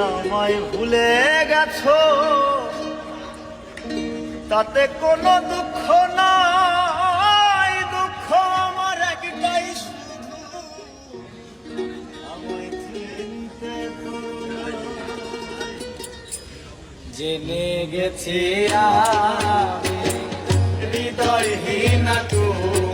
আমায় ভুলে গেছো, তাতে কোনো দুঃখ নাই। দুঃখ আমার একটাই, শুধু আমায় চিনতে তো জেনে গেছি আমি হৃদয়হীন তুমি।